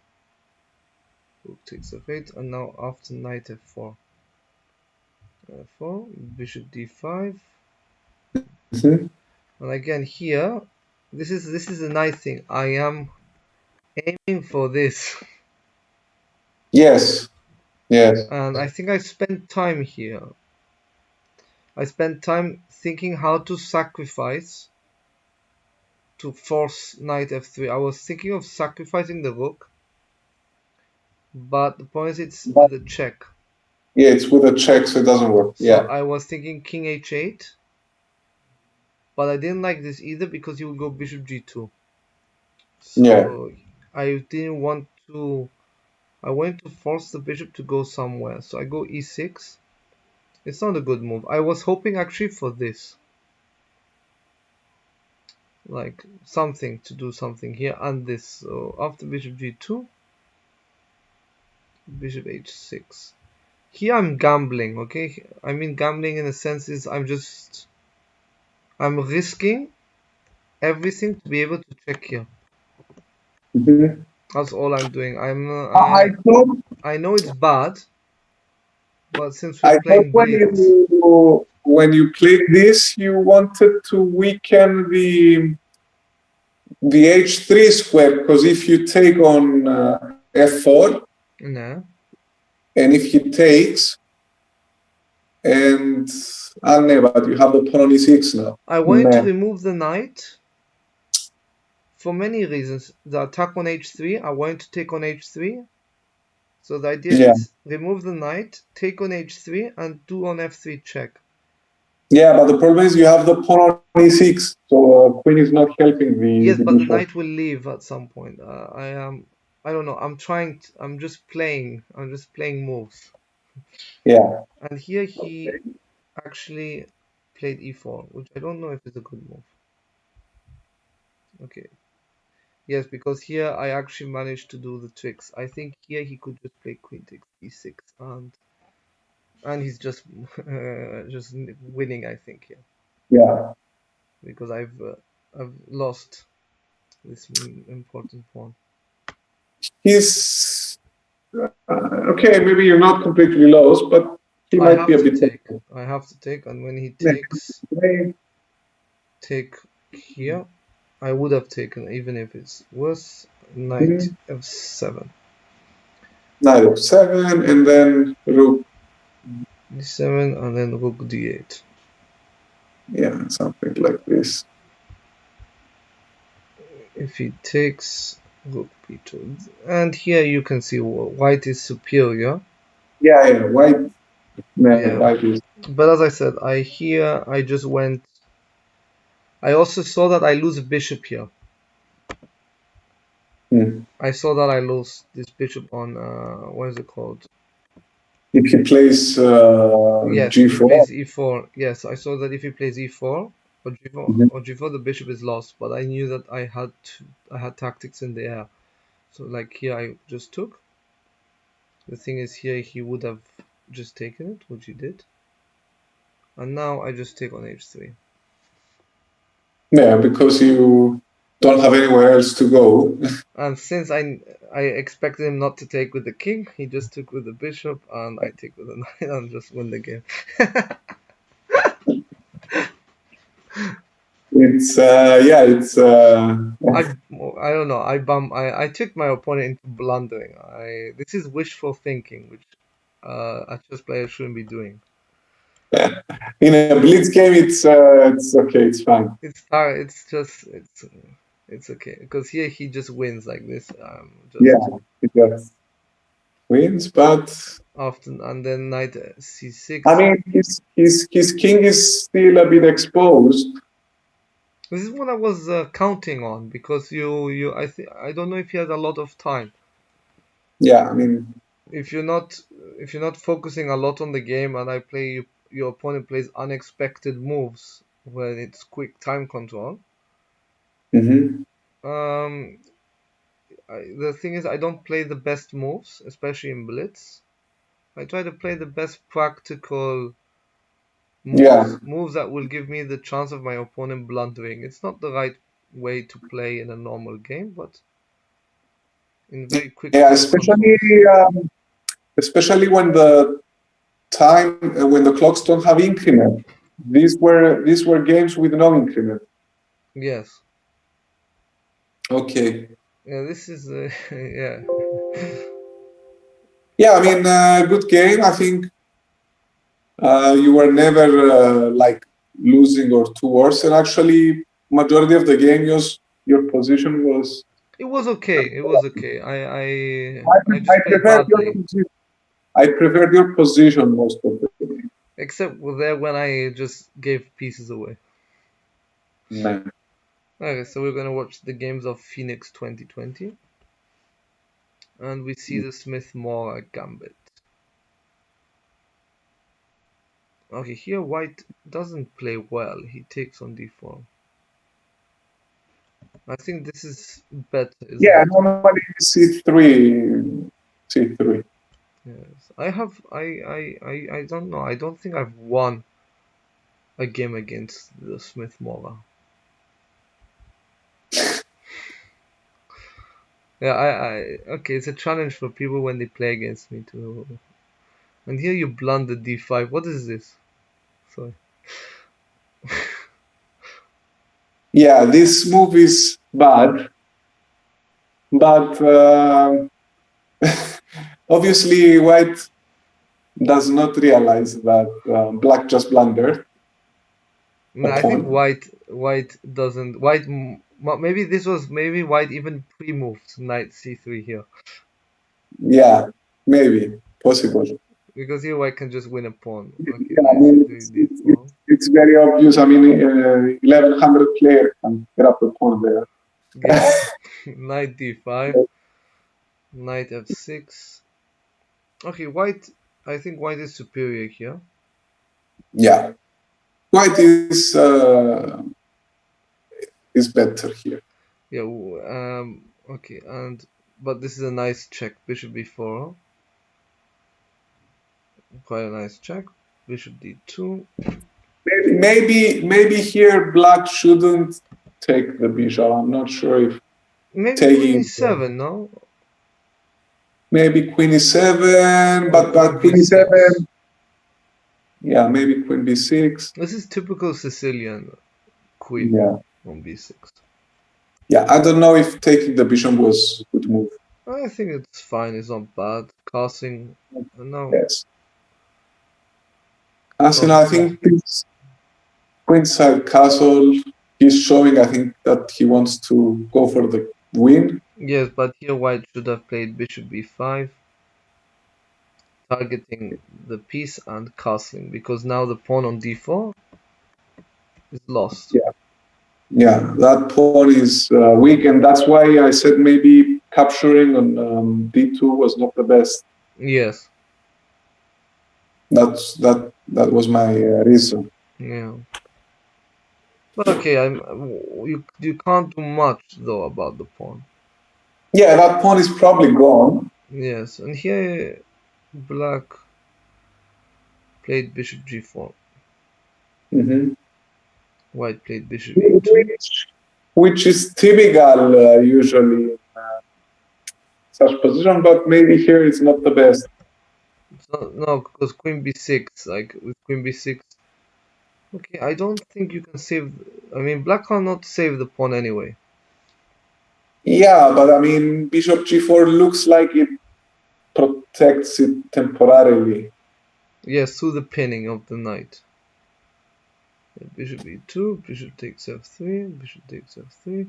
rook takes f8, and now after knight f4, f4, bishop d5, Mm-hmm. and again here, this is a nice thing. I am aiming for this, Yes. Yes. and I think I spent time here. I spent time thinking how to sacrifice to force knight f3. I was thinking of sacrificing the rook, but the point is it's But with a check. yeah, it's with a check, so it doesn't work. So Yeah. I was thinking king h8, but I didn't like this either because he would go bishop g2. Yeah. So I didn't want to. I wanted to force the bishop to go somewhere. So I go e6. It's not a good move. I was hoping actually for this, like something to do something here and this. So after bishop g2, bishop h6. Here I'm gambling, okay? I mean gambling in a sense is I'm risking everything to be able to check here. Mm-hmm. That's all I'm doing. I thought I know it's bad, but since we're I thought playing Blitz, when you played this, you wanted to weaken the h3 square, because if you take on f4, nah. and if he takes, and but you have the pawn on e6 now. I wanted to Nah. remove the knight for many reasons. The attack on h3, I wanted to take on h3. So the idea Yeah. is remove the knight, take on h3, and do on f3 check. Yeah, but the problem is you have the pawn on e6, so queen is not helping Yes, the but the bishop. knight will leave at some point. I don't know. I'm just playing. I'm just playing moves. Yeah. And here he actually played e4, which I don't know if is a good move. Okay. Yes, because here I actually managed to do the tricks. I think here he could just play queen takes e6 and he's just just winning. I think here Yeah. because I've lost this important pawn. He's okay. Maybe you're not completely lost, but he I might be have a to bit. take. I have to take, and when he takes, take here, I would have taken even if it's worse. Knight f7. Knight f7, and then rook. d7 and then rook d8. Yeah, something like this. If he takes rook b2, and here you can see white is superior. Yeah, yeah. White. No, Yeah, white is. But as I said, I just went. I also saw that I lose a bishop here. I saw that I lost this bishop on what is it called? If he plays Yes, if he g4. plays e4. Yes, I saw that if he plays e4 or Mhm. g4, the bishop is lost. But I knew that I had tactics in the air. So like here, I just took. The thing is here he would have just taken it, which he did. And now I just take on h3. Yeah, because you don't have anywhere else to go. And since I expected him not to take with the king, he just took with the bishop, and I take with the knight and just win the game. It's it's I don't know. I tricked my opponent into blundering. This is wishful thinking, which a chess player shouldn't be doing. in a blitz game. It's okay. It's fine. It's okay because here he just wins like this. Yeah, it just wins, but Often and then knight c6. I mean his king is still a bit exposed. This is what I was counting on because I don't know if he has a lot of time. Yeah, I mean, If you're not focusing a lot on the game and your opponent plays unexpected moves when it's quick time control. mhm. Um, the thing is I don't play the best moves, especially in blitz. I try to play the best practical Yeah, moves that will give me the chance of my opponent blundering. It's not the right way to play in a normal game, but in very quick yeah, time controls. especially when the time when the clocks don't have increment. These were games with no increment. Yes. Okay. Yeah, this is yeah. Yeah, I mean, good game. I think you were never like losing or too worse, and actually, majority of the game, your position was. It was okay. It was okay. I I just played preferred your badly, position. I preferred your position most of the game. except there when I just gave pieces away. Man. Okay, so we're gonna watch the games of Phoenix 2020, and we see the Smith-Morra Gambit. Okay, here White doesn't play well. He takes on d4. I think this is better, isn't Yeah, it? normally C3, C3. Yes. I don't know. I don't think I've won a game against the Smith-Morra. Yeah, okay, it's a challenge for people when they play against me too. And here you blunder d5. What is this? Sorry. Yeah, this move is bad, but obviously White does not realize that Black just blundered No, a I think pawn. White doesn't. Maybe White even pre-moved knight c3 here Yeah, maybe possible. because here White can just win a pawn. Okay, Yeah, I knight mean, c3 d4. it's very obvious. I mean, 1100 player can get up a pawn there. Yeah, knight d5, knight f6. Okay, White. I think White is superior here. Yeah, White is better here. Yeah. Okay, but this is a nice check. Bishop b4. Quite a nice check. Bishop d2. Maybe here Black shouldn't take the bishop. I'm not sure if Maybe queen taking e7, no? maybe Queen e7, Or but Queen b6. e7. Yeah, maybe Queen b6. This is typical Sicilian queen Yeah, on b6. yeah. I don't know if taking the bishop was a good move. I think it's fine. It's not bad. Casting. No. Yes. As you know, I Casting. think this queenside castle. He's showing. I think that he wants to go for the win. Yes, but here White should have played bishop b5. targeting the piece and castling, because now the pawn on d4 is lost. Yeah, that pawn is weak, and that's why I said maybe capturing on d2 was not the best. Yes. That was my reason. Yeah. But okay, you can't do much though about the pawn. Yeah, that pawn is probably gone. Yes, and here black played bishop g4. Mm-hmm. White played bishop e2. Which is typical usually in such position, but maybe here it's not the best. No, because queen b6, like with queen b6. Okay, I don't think you can save. I mean, black cannot save the pawn anyway. Yeah, but I mean, bishop g4 looks like it protects it temporarily. Yes, through the pinning of the knight. Bishop e2, bishop takes f3, bishop takes f3,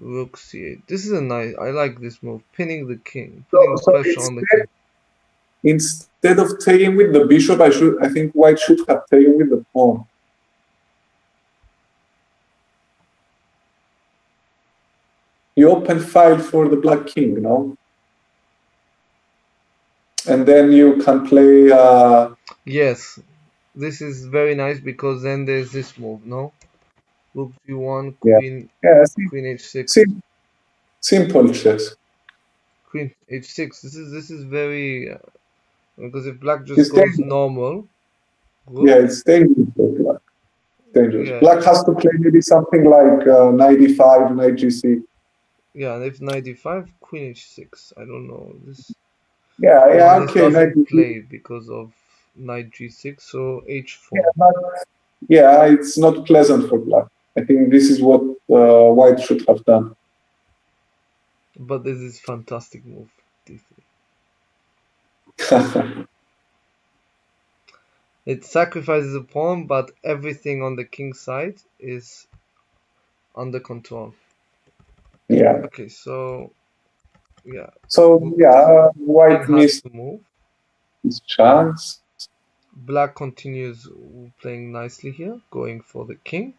rook c8. This is a nice. I like this move, pinning the king, putting So pressure on the king. instead of taking with the bishop, I think white should have taken with the pawn. You open file for the black king, no? And then you can play. Yes, this is very nice because then there's this move, no? Rook g1, Yeah, queen h6, simple chess. queen h6. This is very because if black just It's goes dangerous. normal, rook, Yeah, it's dangerous for black. Dangerous. yeah, Black has to play maybe something like knight e5, knight g6. yeah, and if knight e5, queen h6. I don't know this. Yeah, This okay, knight doesn't g6. play because of knight g6, so Yeah, h4. but yeah, it's not pleasant for black. I think this is what white should have done. But this is fantastic move, d3. It sacrifices a pawn, but everything on the king's side is under control. Yeah. Okay, so yeah, So yeah, king white has missed to move. his chance. Black continues playing nicely here, going for the king.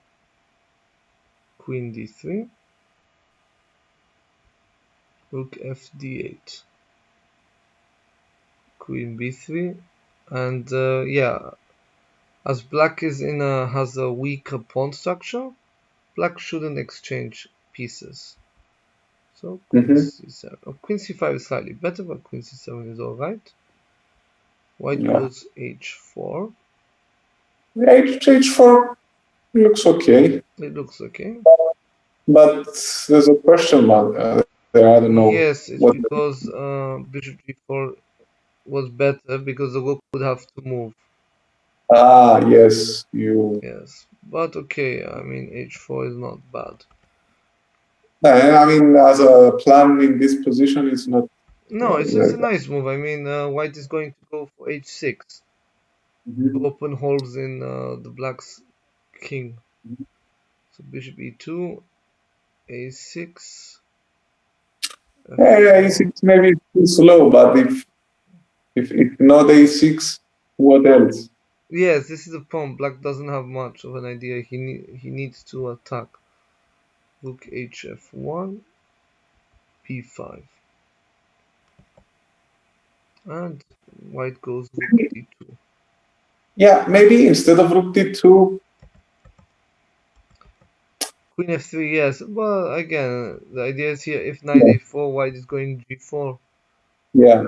Queen d3, rook f d8, queen b3, and yeah, as black has a weaker pawn structure, black shouldn't exchange pieces. So queen c7. Oh, queen c5 is slightly better, but queen c7 is alright. White Yeah. goes h4. H4 looks okay. It looks okay. But there's a question mark there. I don't know Yes, it's what. because bishop g4 was better because the rook would have to move. Yes, you. Yes, but okay. I mean, h4 is not bad. I mean, as a plan in this position, it's not No, it's very a bad. nice move. I mean, white is going to go for h6 to Mm-hmm. open holes in the black's king. So bishop e2, a6, Yeah, f4. A6 maybe too slow, but if not A6, what else? Yes, this is a pawn. Black doesn't have much of an idea. He needs to attack. Rook hf1, b5, and white goes rook d2. Yeah, maybe instead of rook d2. Queen f3, yes. Well, again, the idea is here if knight Yeah, a4, white is going g4. yeah.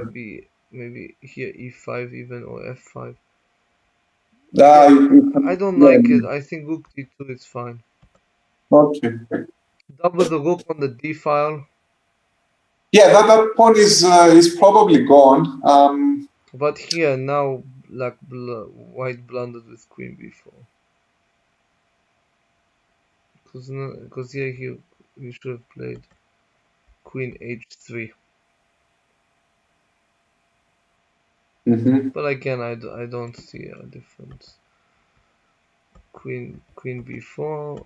Maybe here e5 even or f5. Ah, Again, I you don't like yeah. it. I think rook d2 is fine. Okay. Double the rook on the d file, Yeah, that pawn is probably gone. but here now white blundered with queen b4. Because here he should have played queen h3. Mm-hmm. But again, I don't see a difference. Queen b4,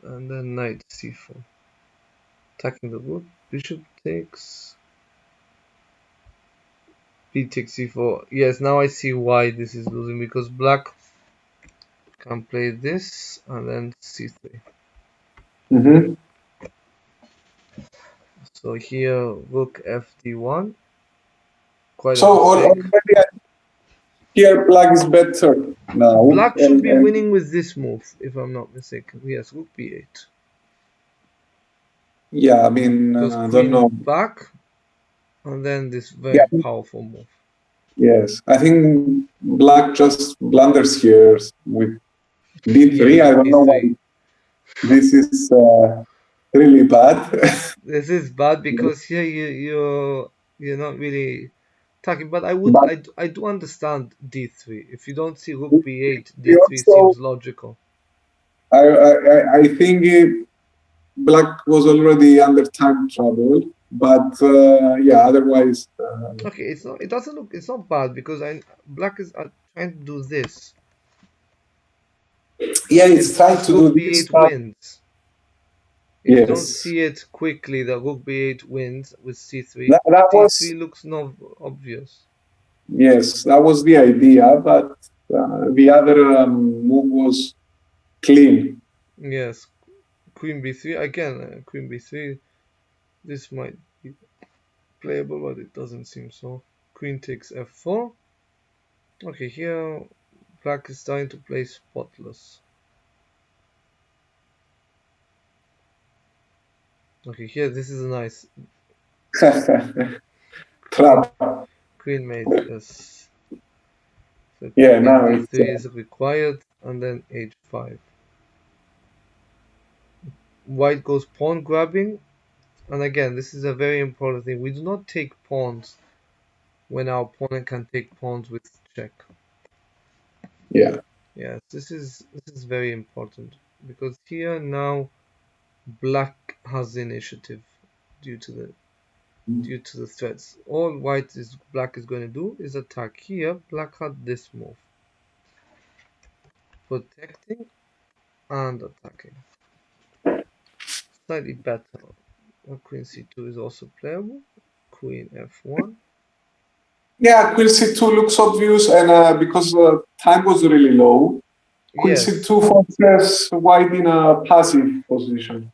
and then knight c4. Attacking the rook. Bishop takes. B takes c4. Yes, now I see why this is losing, because black can play this and then c3. Mm-hmm. So here rook fd1. Quite a So mistake. already here black is better now. Black should be winning with this move, if I'm not mistaken. Yes, rook b8. Yeah, I mean, Because I don't queen know. back, and then this Yeah, very powerful move. yes. I think black just blunders here with d3. Yes, I don't know why b3. this is really bad. This is bad because here you're not really talking. But But I do understand d3. If you don't see rook b8, we d3 also, seems logical. I think black was already under time trouble. But yeah, otherwise, Okay, it's not. It doesn't look. It's not bad because black is trying to do this. yeah, it's It's trying to rook do this b8 stuff. wins. If you don't Yes, see it quickly, that rook b8 wins with c3. that was. d3 looks not obvious. Yes, that was the idea, but the other move was clean. Yes, queen b3 again. Queen b3. This might be playable, but it doesn't seem so. Queen takes f4. Okay, here black is starting to play spotless. Okay, here this is a nice Trap. queen mate. Yes. So Yeah, queen mate now it's d3 is required, and then h5. White goes pawn grabbing, and again, this is a very important thing. We do not take pawns when our opponent can take pawns with check. yeah. Yes, this is very important because here now black has the initiative due to the threats. All black is going to do is attack. Here black had this move, protecting and attacking. Slightly better. Queen c2 is also playable. Queen f1. Yeah, Queen C2 looks obvious, and because time was really low, Queen Yes, C2 forces white in a passive position.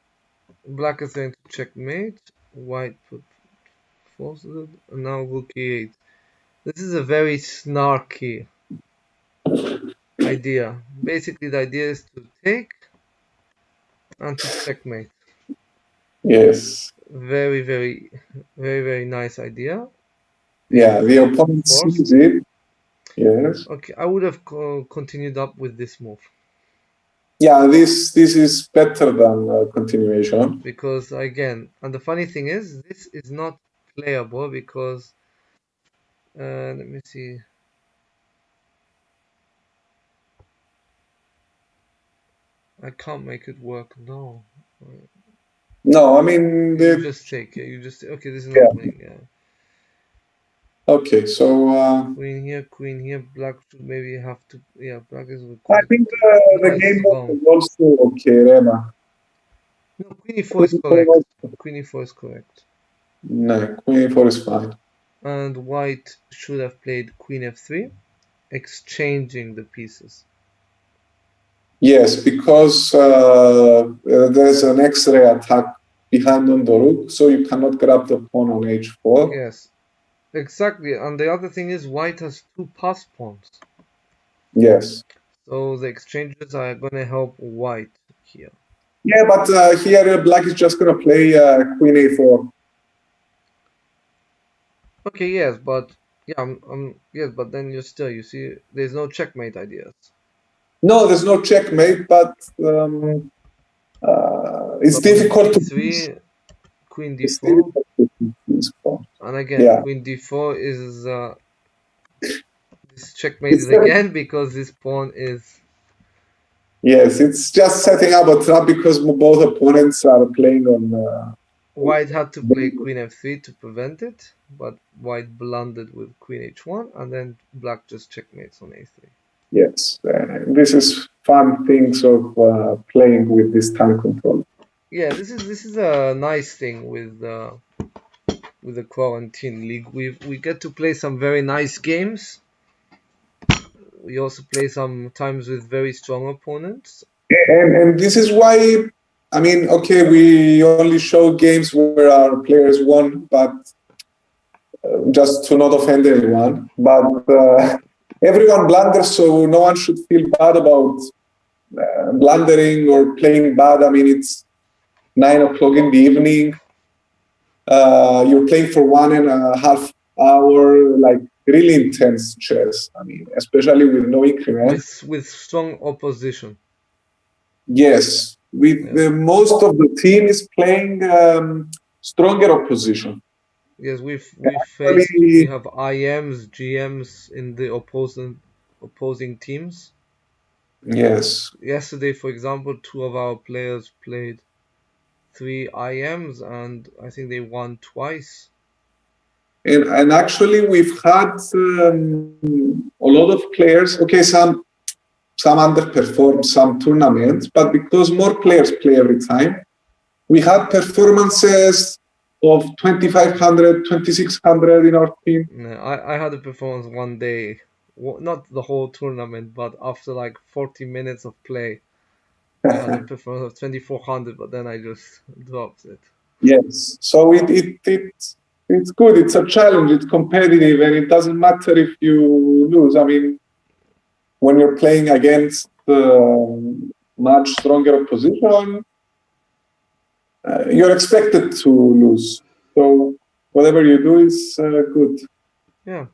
black is going to checkmate. White put forces it, and now rook e8. This is a very snarky idea. Basically, the idea is to take and to checkmate. Yes. Very, very, very, very nice idea. Yeah, the h4 opponent forced. sees it. Yes. Okay, I would have continued up with this move Yeah, this is better than continuation. because again, and the funny thing is, this is not playable because let me see. I can't make it work. No, No, I mean you just take it. You just okay. This is not yeah. winning. Yeah. Okay, so Queen here. Black should maybe have to. Yeah, black is I required. think No, the this game is was wrong. also okay, Rema. No, Queen e4 is correct. Queen e4 is correct. No, Queen e4 is fine. And white should have played Queen f3, exchanging the pieces. Yes, because there's an X-ray attack behind on the rook, so you cannot grab the pawn on h4. Yes, exactly. And the other thing is white has two pass pawns. Yes. So the exchanges are going to help white here. Yeah, but here black is just going to play Queen a4. Okay, yes, but yeah, yes, but then you see, there's no checkmate ideas. No, there's no checkmate, but it's But difficult to d3, Queen d4, and again, yeah. Queen d4 is this checkmate It's is again because this pawn is. yes, it's just setting up a trap because both opponents are playing on. White had to play Queen f3 to prevent it, but white blundered with Queen h1, and then black just checkmates on a3. Yes, this is fun things of playing with this time control. Yeah, this is a nice thing with with the Quarantine League. We get to play some very nice games. We also play sometimes with very strong opponents. And this is why, I mean, okay, we only show games where our players won, but just to not offend anyone, but everyone blunders, so no one should feel bad about blundering or playing bad. I mean, it's 9 o'clock in the evening. You're playing for 1.5 hour, like really intense chess. I mean, especially with no increment. With strong opposition. Yes, with most of the team is playing stronger opposition. Yes, we have IMs, GMs in the opposing teams. Yes. Yesterday, for example, 2 of our players played 3 IMs, and I think they won twice. And actually, we've had a lot of players. Okay, some underperformed some tournaments, but because more players play every time, we had performances of 2,500, 2,600 in our team. I had a performance one day, not the whole tournament, but after like 40 minutes of play, I had a performance of 2,400, but then I just dropped it. Yes, so it's good. It's a challenge. It's competitive, and it doesn't matter if you lose. I mean, when you're playing against much stronger opposition, you're expected to lose. So whatever you do is good. Yeah.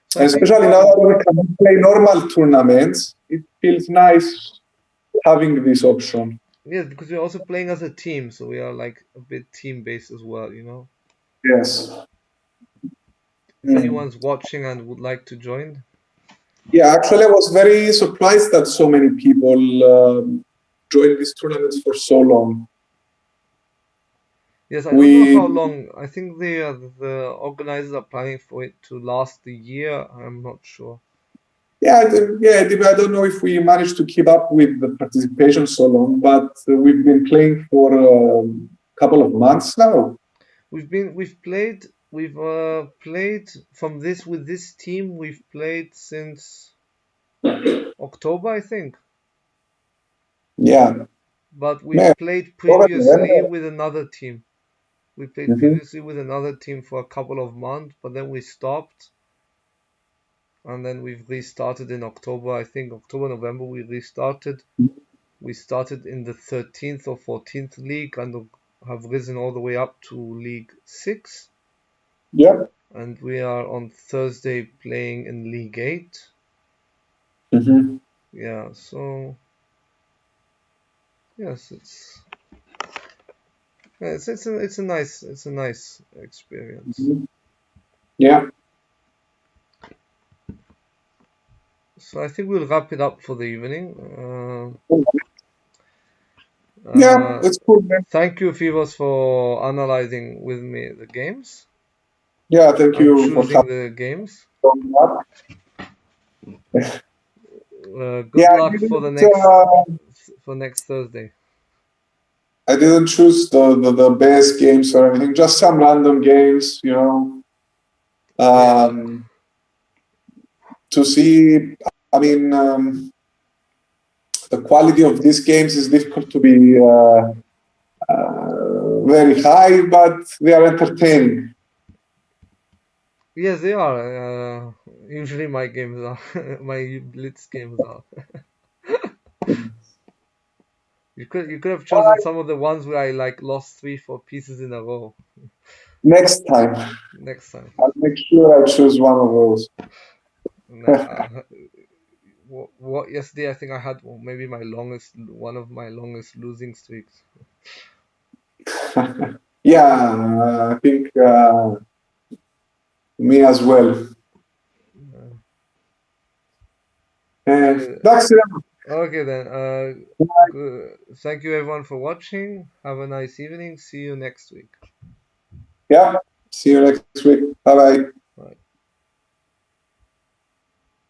So especially now that we can play normal tournaments, it feels nice having this option. Yes, because we're also playing as a team, so we are like a bit team-based as well, you know? Yes. If anyone's watching and would like to join. Yeah, actually, I was very surprised that so many people joined these tournaments for so long. Yes, I don't know how long. I think the organizers are planning for it to last a year. I'm not sure. Yeah, I don't know if we managed to keep up with the participation so long, but we've been playing for a couple of months now. We've played from with this team. We've played since October, I think. Yeah. But we've played previously with another team. We played previously with another team for a couple of months, but then we stopped. And then we've restarted in October. I think October, November we restarted. We started in the 13th or 14th league and have risen all the way up to League 6. Yeah. And we are on Thursday playing in League 8. Yeah, so yes, it's a nice experience. Yeah. So I think we'll wrap it up for the evening. Yeah, it's cool, man. Thank you, Fivos, for analyzing with me the games. Yeah, thank you for choosing the games. Good luck for the next Thursday. I didn't choose the best games or anything, just some random games, you know. To see, I mean, the quality of these games is difficult to be very high, but they are entertaining. Yes, they are. Usually my games are, my Blitz games are. You could have chosen some of the ones where I like lost 3-4 pieces in a row. Next time. I'll make sure I choose one of those. What yesterday I think I had maybe one of my longest losing streaks. Yeah, I think me as well. Okay then. Thank you everyone for watching. Have a nice evening. See you next week. Yeah. See you next week. Bye bye.